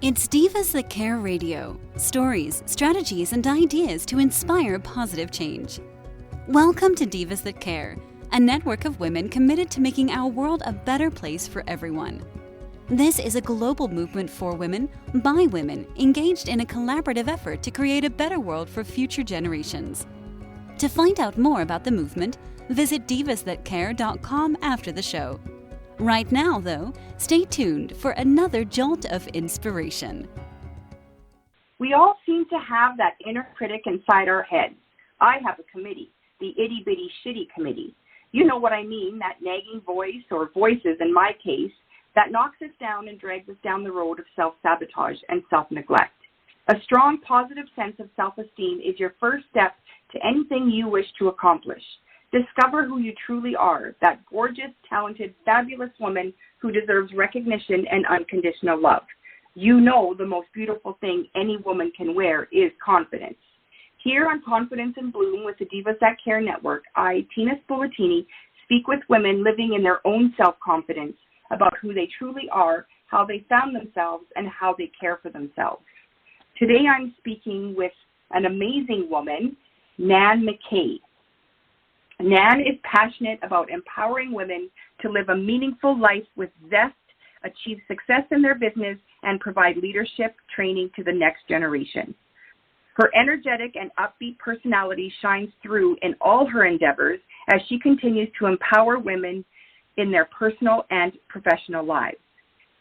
It's Divas That Care Radio. Stories, strategies, and ideas to inspire positive change. Welcome to Divas That Care, a network of women committed to making our world a better place for everyone. This is a global movement for women, by women, engaged in a collaborative effort to create a better world for future generations. To find out more about the movement, visit divasthatcare.com after the show. Right now, though, stay tuned for another jolt of inspiration. We all seem to have that inner critic inside our heads. I have a committee, the itty-bitty shitty committee. You know what I mean, that nagging voice, or voices in my case, that knocks us down and drags us down the road of self-sabotage and self-neglect. A strong, positive sense of self-esteem is your first step to anything you wish to accomplish. Discover who you truly are, that gorgeous, talented, fabulous woman who deserves recognition and unconditional love. You know the most beautiful thing any woman can wear is confidence. Here on Confidence in Bloom with the Divas That Care Network, I, Tina Spolatini, speak with women living in their own self-confidence about who they truly are, how they found themselves, and how they care for themselves. Today I'm speaking with an amazing woman, Nan McKay. Nan is passionate about empowering women to live a meaningful life with zest, achieve success in their business, and provide leadership training to the next generation. Her energetic and upbeat personality shines through in all her endeavors as she continues to empower women in their personal and professional lives.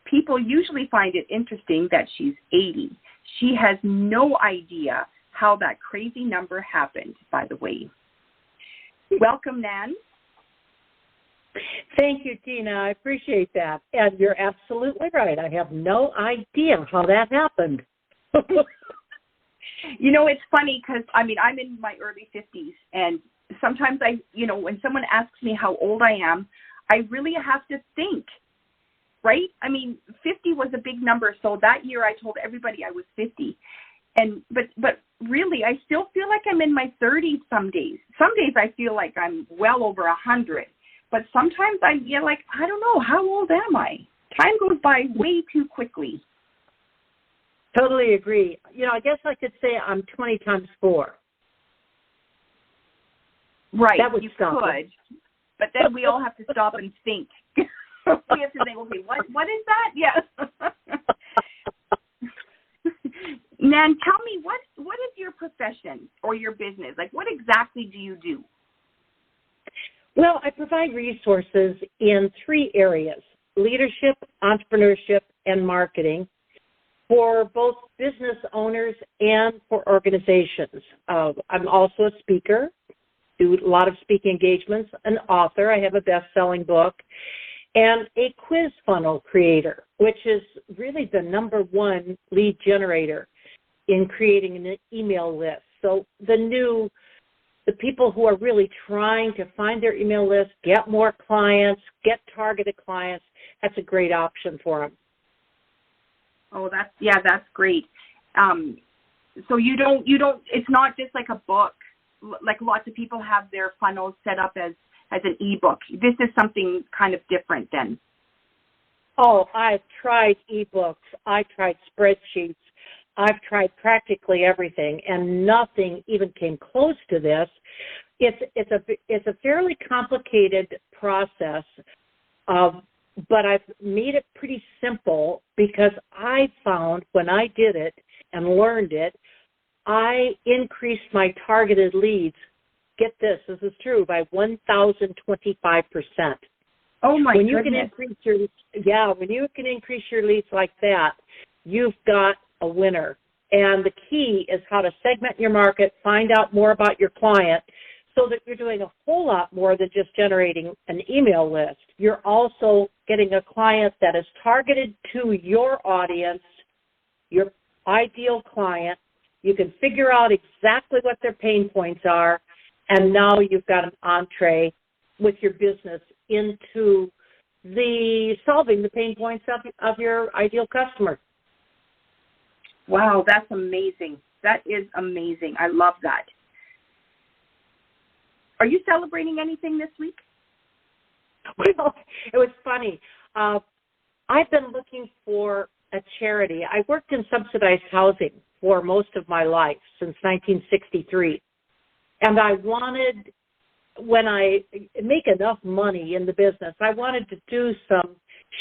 People usually find it interesting that she's 80. She has no idea how that crazy number happened, by the way. Welcome, Nan. Thank you, Tina. I appreciate that. And you're absolutely right. I have no idea how that happened. You know, it's funny because, I'm in my early 50s, and sometimes when someone asks me how old I am, I really have to think, right? 50 was a big number, so that year I told everybody I was 50. But really, I still feel like I'm in my 30s some days. Some days I feel like I'm well over 100. But sometimes I feel like, I don't know, how old am I? Time goes by way too quickly. Totally agree. I guess I could say I'm 20 times 4. Right, that would you stop could. it. But then we all have to stop and think. We have to think, okay, what is that? Yeah. Nan, tell me, what is your profession or your business? Like, what exactly do you do? Well, I provide resources in 3 areas: leadership, entrepreneurship, and marketing for both business owners and for organizations. I'm also a speaker, do a lot of speaking engagements, an author. I have a best-selling book, and a quiz funnel creator, which is really the number one lead generator in creating an email list. So the people who are really trying to find their email list, get more clients, get targeted clients, that's a great option for them. Oh, that's great. So you don't, it's not just like a book, like lots of people have their funnels set up as an ebook. This is something kind of different then. Oh, I've tried ebooks. I tried spreadsheets. I've tried practically everything, and nothing even came close to this. It's a fairly complicated process, but I've made it pretty simple because I found when I did it and learned it, I increased my targeted leads. Get this is true, by 1,025%. Oh my when goodness! When you can increase your leads like that, you've got a winner. And the key is how to segment your market, find out more about your client, so that you're doing a whole lot more than just generating an email list. You're also getting a client that is targeted to your audience, your ideal client. You can figure out exactly what their pain points are, and now you've got an entree with your business into solving the pain points of your ideal customer. Wow, that's amazing. That is amazing. I love that. Are you celebrating anything this week? Well, it was funny. I've been looking for a charity. I worked in subsidized housing for most of my life since 1963. And I wanted, when I make enough money in the business, I wanted to do some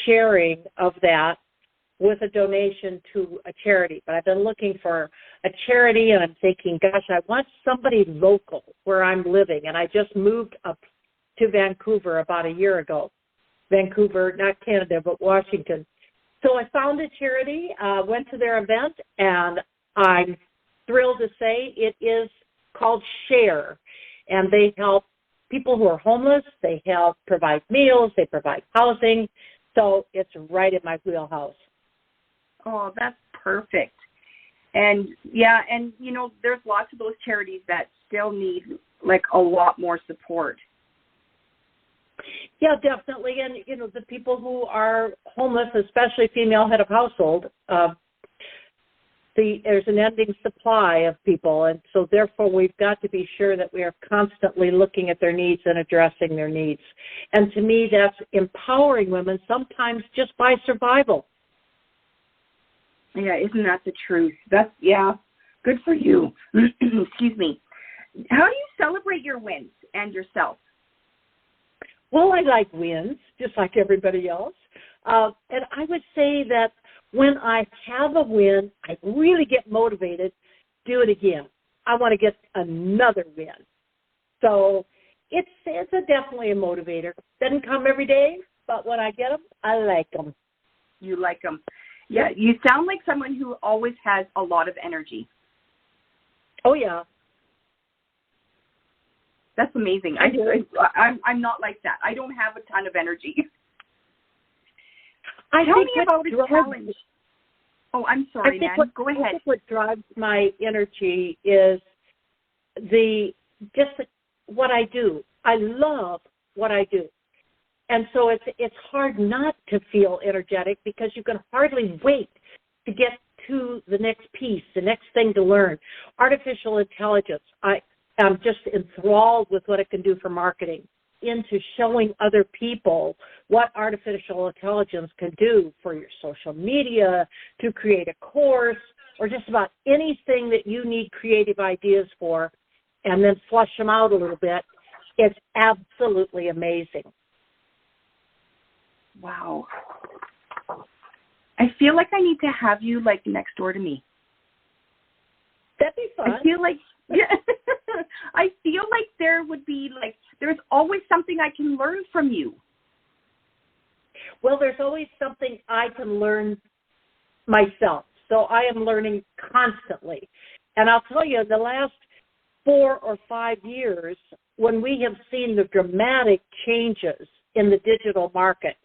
sharing of that with a donation to a charity. But I've been looking for a charity, and I'm thinking, gosh, I want somebody local where I'm living. And I just moved up to Vancouver about a year ago. Vancouver, not Canada, but Washington. So I found a charity, went to their event, and I'm thrilled to say it is called Share. And they help people who are homeless. They help provide meals. They provide housing. So it's right in my wheelhouse. Oh, that's perfect. And, yeah, and, you know, there's lots of those charities that still need, like, a lot more support. Yeah, definitely. And, you know, the people who are homeless, especially female head of household, there's an ending supply of people. And so, therefore, we've got to be sure that we are constantly looking at their needs and addressing their needs. And to me, that's empowering women, sometimes just by survival. Yeah, isn't that the truth? That's, yeah, good for you. Excuse me. How do you celebrate your wins and yourself? Well, I like wins, just like everybody else. And I would say that when I have a win, I really get motivated to do it again. I want to get another win. So it's definitely a motivator. Doesn't come every day, but when I get them, I like them. You like them. Yeah, you sound like someone who always has a lot of energy. Oh, yeah. That's amazing. I'm not like that. I don't have a ton of energy. Tell me about a challenge. Oh, I'm sorry, Nan. Go ahead. I think what drives my energy is what I do. I love what I do. And so it's hard not to feel energetic because you can hardly wait to get to the next piece, the next thing to learn. Artificial intelligence, I'm just enthralled with what it can do for marketing, into showing other people what artificial intelligence can do for your social media, to create a course, or just about anything that you need creative ideas for, and then flush them out a little bit. It's absolutely amazing. Wow. I feel like I need to have you, like, next door to me. That'd be fun. I feel like, yeah, I feel like there would be, like, there's always something I can learn from you. Well, there's always something I can learn myself. So I am learning constantly. And I'll tell you, the last 4 or 5 years, when we have seen the dramatic changes in the digital market,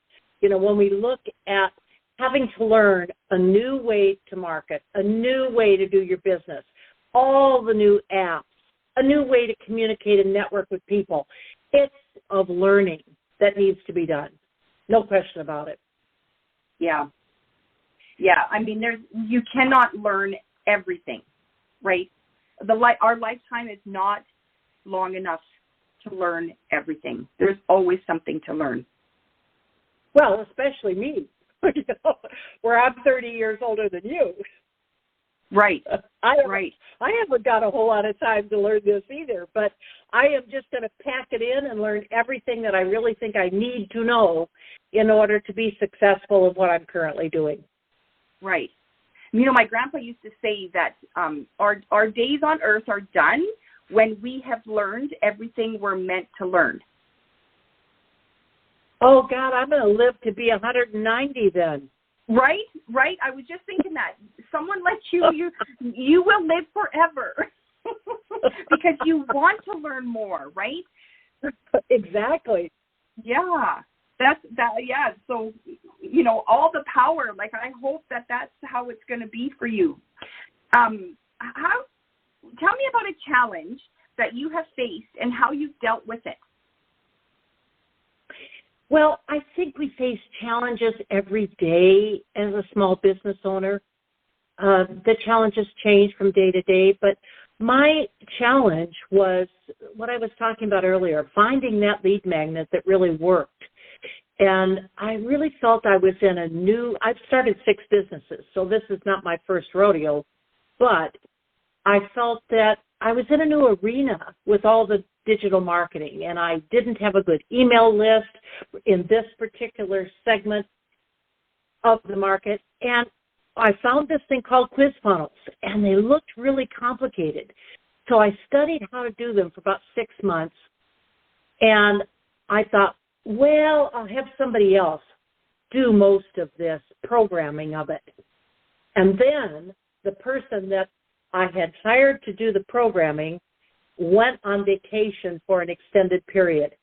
you know, when we look at having to learn a new way to market, a new way to do your business, all the new apps, a new way to communicate and network with people, it's of learning that needs to be done. No question about it. Yeah. Yeah, I mean, you cannot learn everything, right? Our lifetime is not long enough to learn everything. There's always something to learn. Well, especially me, where I'm 30 years older than you. Right. I haven't got a whole lot of time to learn this either, but I am just going to pack it in and learn everything that I really think I need to know in order to be successful in what I'm currently doing. Right. You know, my grandpa used to say that our days on earth are done when we have learned everything we're meant to learn. Oh, God, I'm going to live to be 190 then. Right. I was just thinking that. Someone like you will live forever because you want to learn more, right? Exactly. Yeah. Yeah. So, you know, all the power, like, I hope that that's how it's going to be for you. Tell me about a challenge that you have faced and how you've dealt with it. Well, I think we face challenges every day as a small business owner. The challenges change from day to day, but my challenge was what I was talking about earlier, finding that lead magnet that really worked. And I really felt I was in I've started 6 businesses, so this is not my first rodeo, but I felt that I was in a new arena with all the digital marketing, and I didn't have a good email list in this particular segment of the market. And I found this thing called quiz funnels, and they looked really complicated. So I studied how to do them for about 6 months, and I thought, well, I'll have somebody else do most of this programming of it. And then the person that I had hired to do the programming went on vacation for an extended period.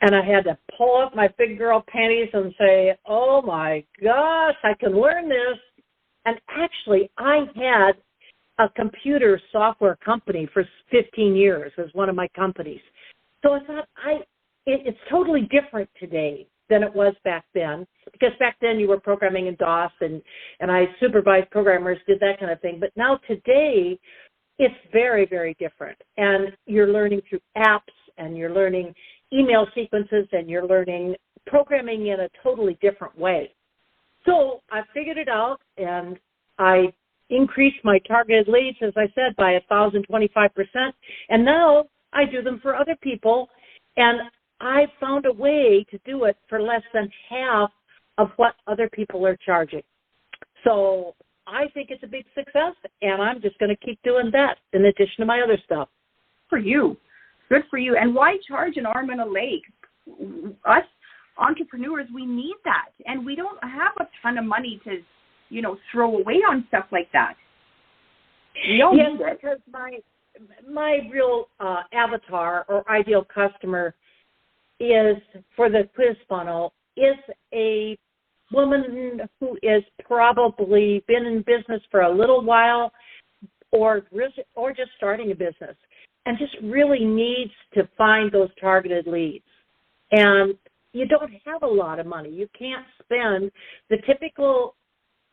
And I had to pull up my big girl panties and say, oh my gosh, I can learn this. And actually, I had a computer software company for 15 years as one of my companies. So I thought, it's totally different today than it was back then, because back then you were programming in DOS, and I supervised programmers, did that kind of thing. But now today, it's very, very different. And you're learning through apps, and you're learning email sequences, and you're learning programming in a totally different way. So I figured it out, and I increased my targeted leads, as I said, by 1,025%. And now I do them for other people, and I found a way to do it for less than half of what other people are charging. So I think it's a big success, and I'm just going to keep doing that in addition to my other stuff. For you. Good for you. And why charge an arm and a leg? Us entrepreneurs, we need that. And we don't have a ton of money to, throw away on stuff like that. We all need it. Because my real avatar or ideal customer is, for the quiz funnel, is a woman who is probably been in business for a little while, or just starting a business, and just really needs to find those targeted leads. And you don't have a lot of money. You can't spend the typical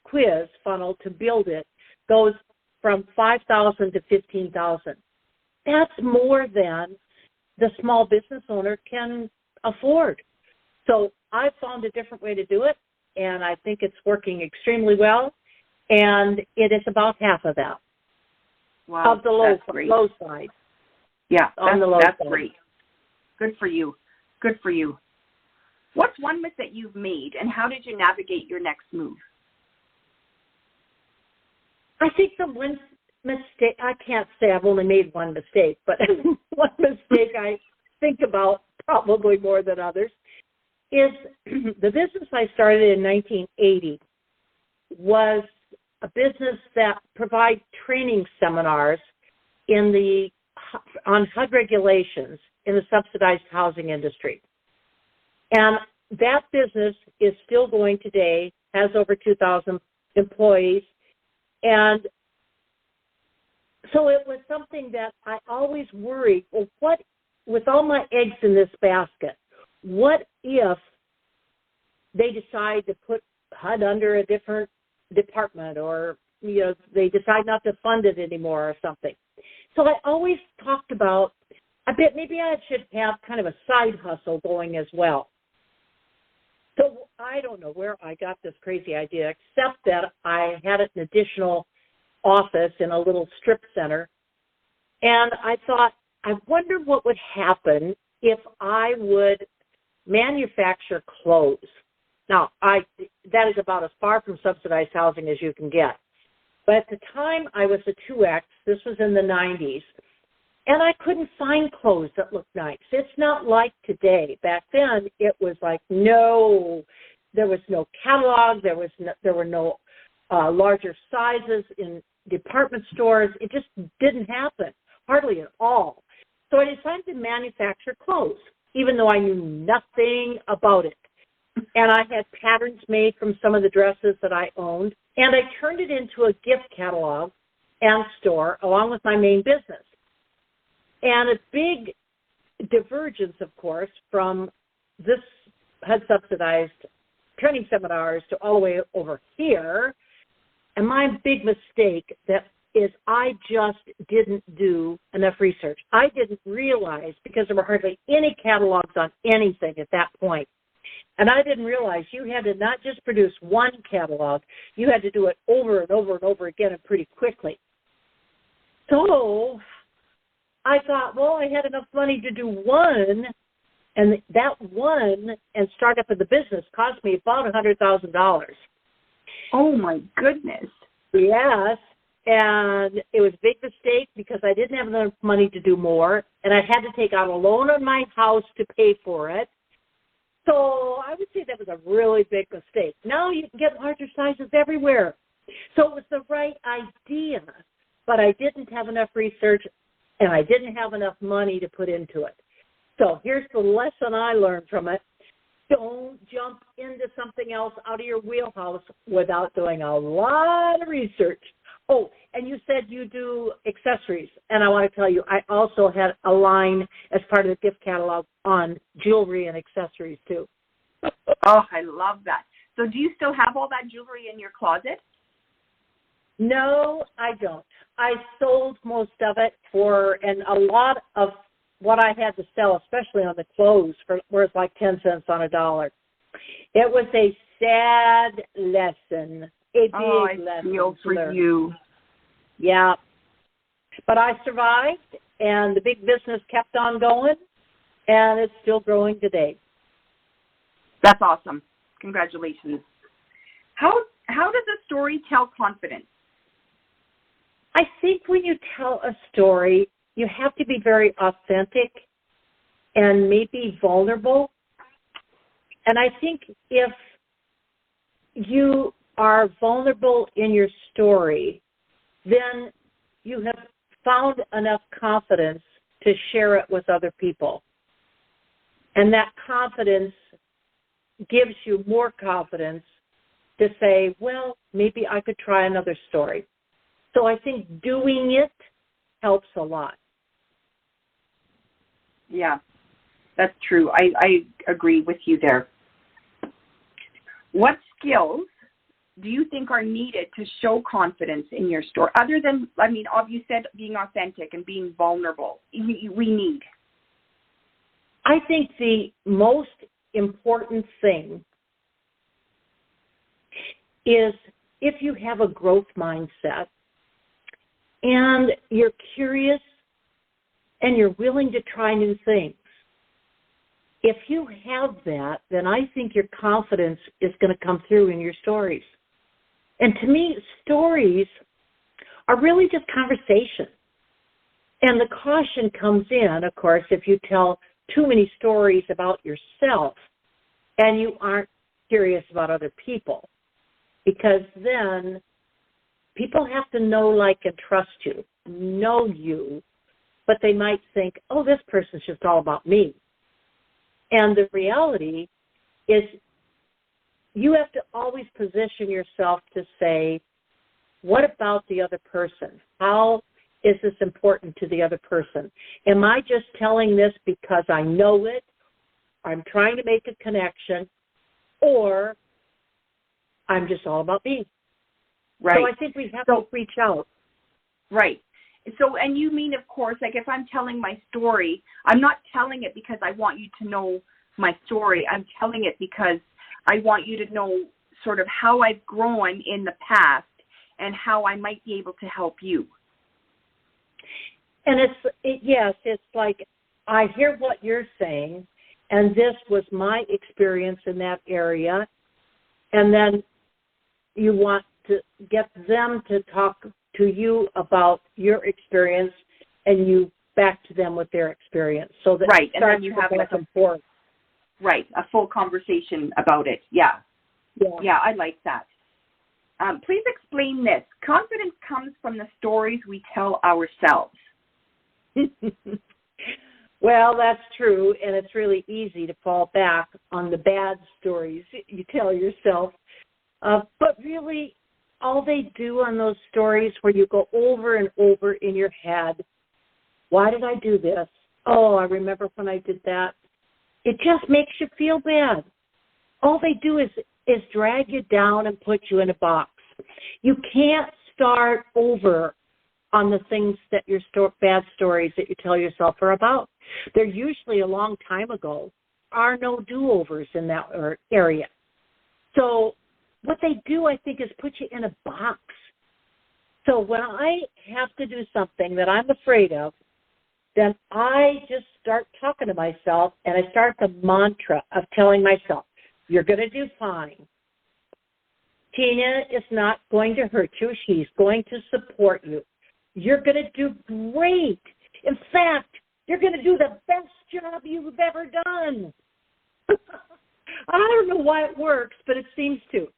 quiz funnel to build it goes from $5,000 to $15,000. That's more than the small business owner can afford. So I found a different way to do it, and I think it's working extremely well, and it is about half of that. Wow, of the low side. Yeah, on the low that's side. Great. Good for you. Good for you. What's one myth that you've made, and how did you navigate your next move? I think the one mistake, I can't say I've only made one mistake, but one mistake I think about probably more than others is the business I started in 1980 was a business that provides training seminars on HUD regulations in the subsidized housing industry. And that business is still going today, has over 2,000 employees. And so it was something that I always worried, well, what, with all my eggs in this basket, what if they decide to put HUD under a different department, or, they decide not to fund it anymore or something. So I always talked about, maybe I should have kind of a side hustle going as well. So I don't know where I got this crazy idea, except that I had an additional office in a little strip center. And I thought, I wonder what would happen if I would manufacture clothes. Now, that is about as far from subsidized housing as you can get. But at the time, I was a 2X. This was in the 90s. And I couldn't find clothes that looked nice. It's not like today. Back then, it was like, no, there was no catalog. There were no larger sizes in department stores. It just didn't happen, hardly at all. So I decided to manufacture clothes, even though I knew nothing about it. And I had patterns made from some of the dresses that I owned, and I turned it into a gift catalog and store along with my main business. And a big divergence, of course, from this HUD-subsidized training seminars to all the way over here. And my big mistake is I just didn't do enough research. I didn't realize, because there were hardly any catalogs on anything at that point. And I didn't realize you had to not just produce one catalog, you had to do it over and over and over again and pretty quickly. So I thought, well, I had enough money to do one, and that one and start up in the business cost me about $100,000. Oh, my goodness. Yes, and it was a big mistake because I didn't have enough money to do more, and I had to take out a loan on my house to pay for it. So I would say that was a really big mistake. Now you can get larger sizes everywhere. So it was the right idea, but I didn't have enough research, and I didn't have enough money to put into it. So here's the lesson I learned from it. Don't jump into something else out of your wheelhouse without doing a lot of research. Oh, and you said you do accessories, and I want to tell you, I also had a line as part of the gift catalog on jewelry and accessories, too. Oh, I love that. So do you still have all that jewelry in your closet? No, I don't. I sold most of it and a lot of what I had to sell, especially on the clothes, where it's like 10 cents on a dollar. It was a sad lesson, a big lesson. I feel for you. Yeah. But I survived, and the big business kept on going, and it's still growing today. That's awesome. Congratulations. How does a story tell confidence? I think when you tell a story, you have to be very authentic and maybe vulnerable. And I think if you are vulnerable in your story, then you have found enough confidence to share it with other people. And that confidence gives you more confidence to say, well, maybe I could try another story. So I think doing it helps a lot. Yeah, that's true. I agree with you there. What skills do you think are needed to show confidence in your story? Other than, you said being authentic and being vulnerable, we need. I think the most important thing is if you have a growth mindset and you're curious and you're willing to try new things. If you have that, then I think your confidence is going to come through in your stories. And to me, stories are really just conversation. And the caution comes in, of course, if you tell too many stories about yourself and you aren't curious about other people. Because then people have to know, like, and trust you, know you, but they might think, oh, this person's just all about me. And the reality is you have to always position yourself to say, what about the other person? How is this important to the other person? Am I just telling this because I know it, I'm trying to make a connection, or I'm just all about me? Right. So I think we have to reach out. Right. So, and you mean, of course, like if I'm telling my story, I'm not telling it because I want you to know my story. I'm telling it because I want you to know sort of how I've grown in the past and how I might be able to help you. And it's like I hear what you're saying, and this was my experience in that area, and then you want to get them to talk to you about your experience, and you back to them with their experience. So that right, and then you have back and forth. Right, a full conversation about it. Yeah, I like that. Please explain this. Confidence comes from the stories we tell ourselves. Well, that's true, and it's really easy to fall back on the bad stories you tell yourself. But really, all they do on those stories where you go over and over in your head, why did I do this? Oh, I remember when I did that. It just makes you feel bad. All they do is drag you down and put you in a box. You can't start over on the things that your bad stories that you tell yourself are about. They're usually a long time ago, are no do-overs in that area. So what they do, I think, is put you in a box. So when I have to do something that I'm afraid of, then I just start talking to myself, and I start the mantra of telling myself, you're going to do fine. Tina is not going to hurt you. She's going to support you. You're going to do great. In fact, you're going to do the best job you've ever done. I don't know why it works, but it seems to.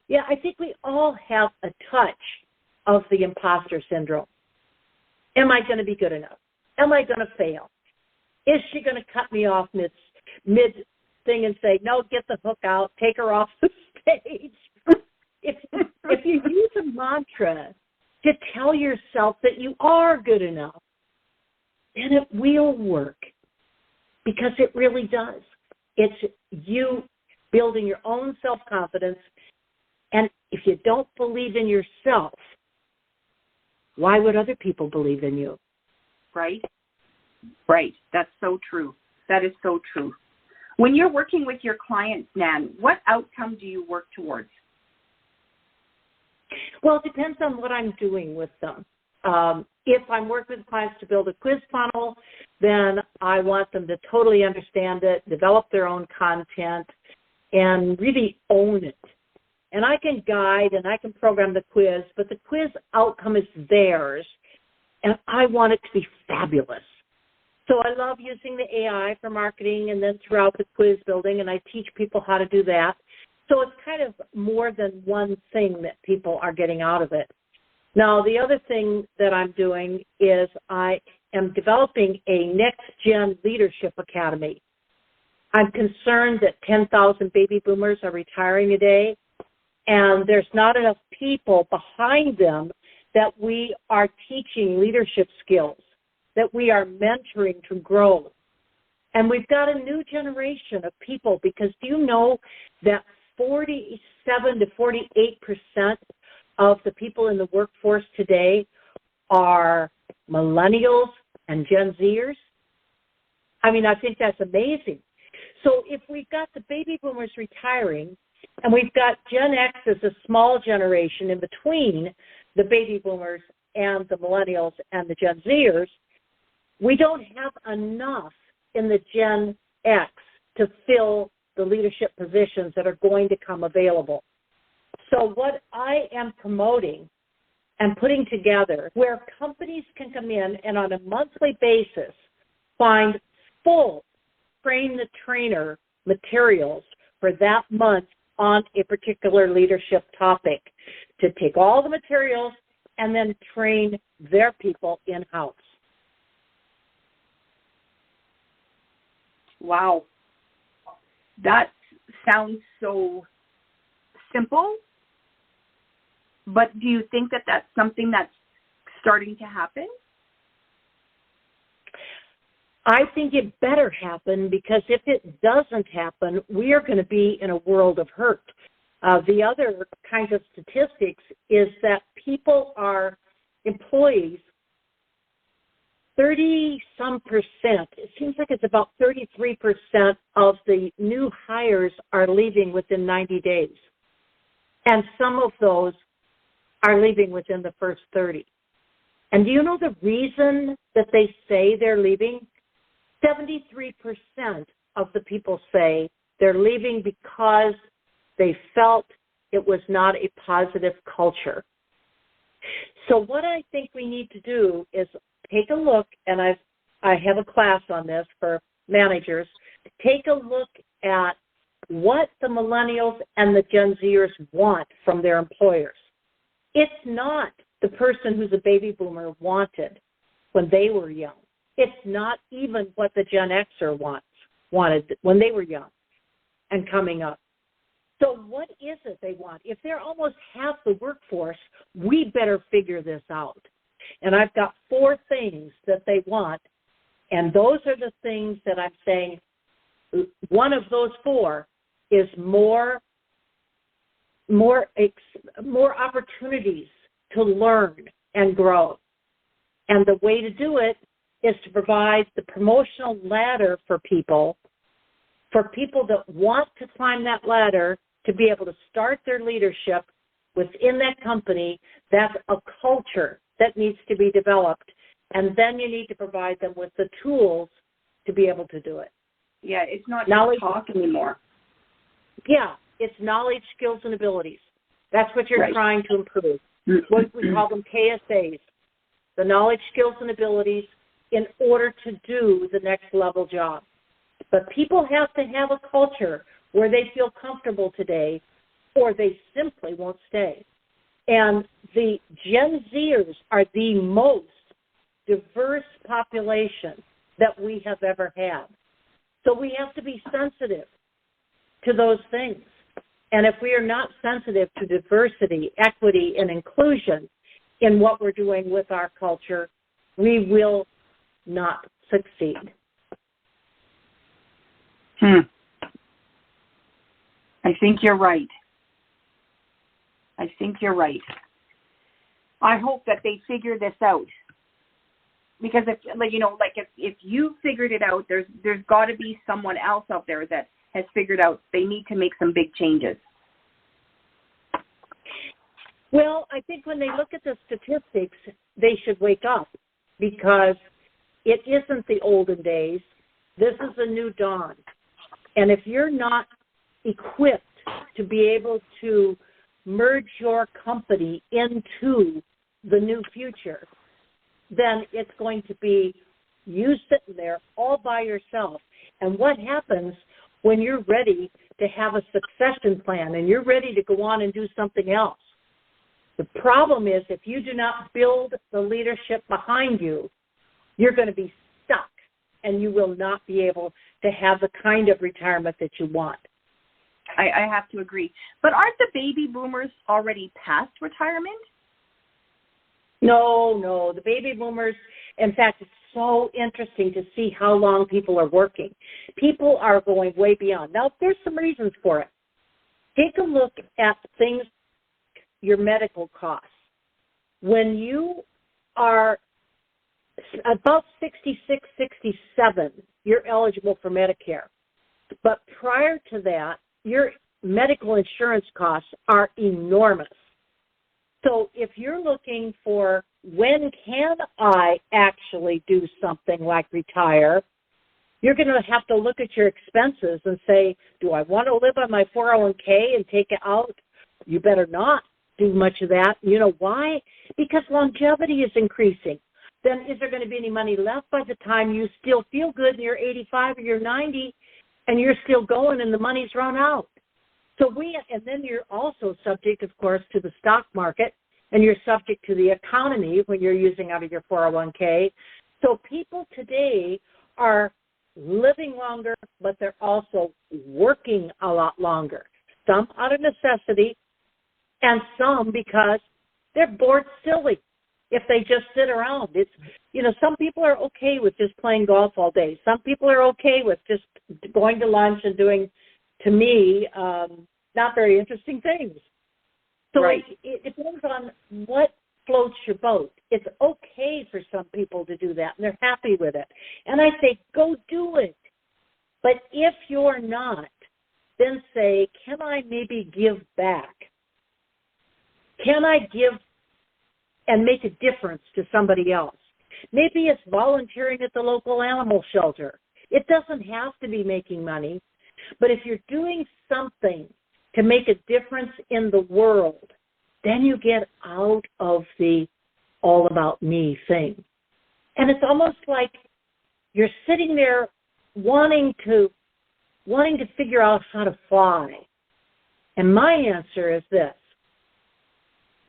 Yeah, I think we all have a touch of the imposter syndrome. Am I going to be good enough? Am I going to fail? Is she going to cut me off mid thing and say, no, get the hook out, take her off the stage? If you use a mantra to tell yourself that you are good enough, then it will work, because it really does. It's you building your own self-confidence, and if you don't believe in yourself, why would other people believe in you? Right? Right. That's so true. That is so true. When you're working with your clients, Nan, what outcome do you work towards? Well, it depends on what I'm doing with them. If I'm working with clients to build a quiz funnel, then I want them to totally understand it, develop their own content, and really own it. And I can guide and I can program the quiz, but the quiz outcome is theirs, and I want it to be fabulous. So I love using the AI for marketing and then throughout the quiz building, and I teach people how to do that. So it's kind of more than one thing that people are getting out of it. Now, the other thing that I'm doing is I am developing a next-gen leadership academy. I'm concerned that 10,000 baby boomers are retiring a day, and there's not enough people behind them that we are teaching leadership skills, that we are mentoring to grow. And we've got a new generation of people, because do you know that 47 to 48% of the people in the workforce today are millennials and Gen Zers? I mean, I think that's amazing. So if we've got the baby boomers retiring, and we've got Gen X as a small generation in between the baby boomers and the millennials and the Gen Zers, we don't have enough in the Gen X to fill the leadership positions that are going to come available. So what I am promoting and putting together, where companies can come in and on a monthly basis find full train the trainer materials for that month on a particular leadership topic, to take all the materials and then train their people in-house. Wow. That sounds so simple, but do you think that that's something that's starting to happen? I think it better happen, because if it doesn't happen, we are going to be in a world of hurt. The other kind of statistics is that employees, 30-some%, it seems like it's about 33% of the new hires are leaving within 90 days. And some of those are leaving within the first 30. And do you know the reason that they say they're leaving? 73% of the people say they're leaving because they felt it was not a positive culture. So what I think we need to do is take a look, and I have a class on this for managers, take a look at what the millennials and the Gen Zers want from their employers. It's not the person who's a baby boomer wanted when they were young. It's not even what the Gen Xer wanted when they were young and coming up. So what is it they want? If they're almost half the workforce, we better figure this out. And I've got 4 things that they want, and those are the things that I'm saying. One of those 4 is more opportunities to learn and grow. And the way to do it is to provide the promotional ladder for people for people that want to climb that ladder to be able to start their leadership within that company, that's a culture that needs to be developed. And then you need to provide them with the tools to be able to do it. Yeah, it's not just talk anymore. Yeah, it's knowledge, skills, and abilities. That's what you're trying to improve. What we call them KSAs, the knowledge, skills, and abilities in order to do the next level job. But people have to have a culture where they feel comfortable today, or they simply won't stay. And the Gen Zers are the most diverse population that we have ever had. So we have to be sensitive to those things. And if we are not sensitive to diversity, equity, and inclusion in what we're doing with our culture, we will not succeed. I think you're right. I hope that they figure this out. Because if you figured it out, there's got to be someone else out there that has figured out they need to make some big changes. Well, I think when they look at the statistics, they should wake up, because it isn't the olden days. This is a new dawn. And if you're not equipped to be able to merge your company into the new future, then it's going to be you sitting there all by yourself. And what happens when you're ready to have a succession plan and you're ready to go on and do something else? The problem is, if you do not build the leadership behind you, you're going to be stuck, and you will not be able to have the kind of retirement that you want. I have to agree. But aren't the baby boomers already past retirement? No. The baby boomers, in fact, it's so interesting to see how long people are working. People are going way beyond. Now, there's some reasons for it. Take a look at things, your medical costs. When you are about 66, 67, you're eligible for Medicare. But prior to that, your medical insurance costs are enormous. So if you're looking for when can I actually do something like retire, you're going to have to look at your expenses and say, do I want to live on my 401k and take it out? You better not do much of that. You know why? Because longevity is increasing. Then is there going to be any money left by the time you still feel good and you're 85 or you're 90 and you're still going and the money's run out? And then you're also subject, of course, to the stock market, and you're subject to the economy when you're using out of your 401k. So people today are living longer, but they're also working a lot longer. Some out of necessity, and some because they're bored silly if they just sit around. Some people are okay with just playing golf all day. Some people are okay with just going to lunch and doing, to me, not very interesting things. So it depends on what floats your boat. It's okay for some people to do that, and they're happy with it. And I say, go do it. But if you're not, then say, can I maybe give back? Can I give and make a difference to somebody else? Maybe it's volunteering at the local animal shelter. It doesn't have to be making money. But if you're doing something to make a difference in the world, then you get out of the all about me thing. And it's almost like you're sitting there wanting to figure out how to fly. And my answer is this.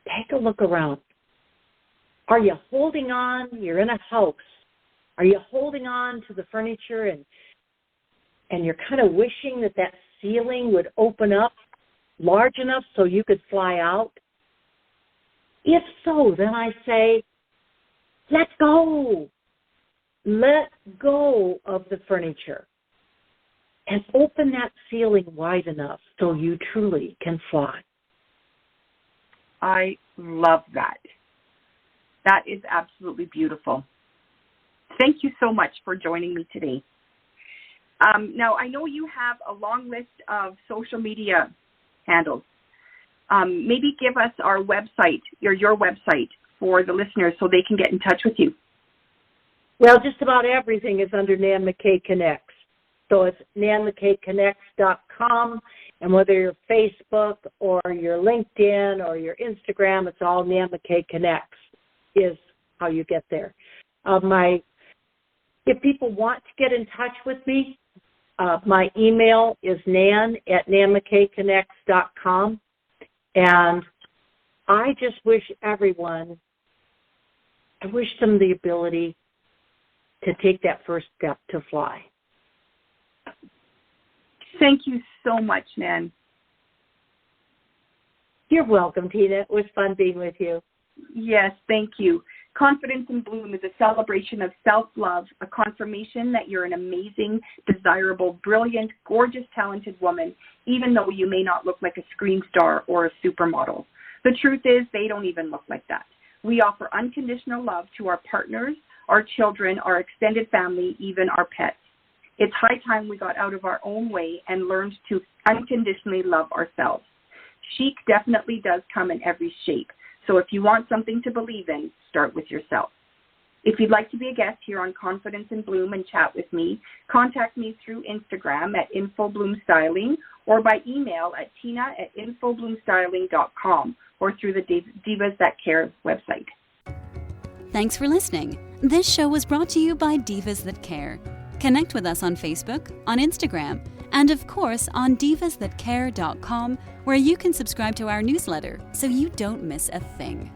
Take a look around. Are you holding on? You're in a house. Are you holding on to the furniture and you're kind of wishing that ceiling would open up large enough so you could fly out? If so, then I say, let go. Let go of the furniture and open that ceiling wide enough so you truly can fly. I love that. That is absolutely beautiful. Thank you so much for joining me today. Now, I know you have a long list of social media handles. Maybe give us our website, your website, for the listeners so they can get in touch with you. Well, just about everything is under Nan McKay Connects. So it's nanmckconnects.com, and whether you're Facebook or your LinkedIn or your Instagram, it's all Nan McKay Connects is how you get there. If people want to get in touch with me, my email is nan@nanmckconnects.com, and I just wish everyone, I wish them the ability to take that first step to fly. Thank you so much, Nan. You're welcome, Tina. It was fun being with you. Yes, thank you. Confidence in Bloom is a celebration of self-love, a confirmation that you're an amazing, desirable, brilliant, gorgeous, talented woman, even though you may not look like a screen star or a supermodel. The truth is, they don't even look like that. We offer unconditional love to our partners, our children, our extended family, even our pets. It's high time we got out of our own way and learned to unconditionally love ourselves. Chic definitely does come in every shape. So if you want something to believe in, start with yourself. If you'd like to be a guest here on Confidence in Bloom and chat with me, contact me through Instagram at infobloomstyling or by email at tina@infobloomstyling.com or through the Divas That Care website. Thanks for listening. This show was brought to you by Divas That Care. Connect with us on Facebook, on Instagram, and of course on divasthatcare.com, where you can subscribe to our newsletter so you don't miss a thing.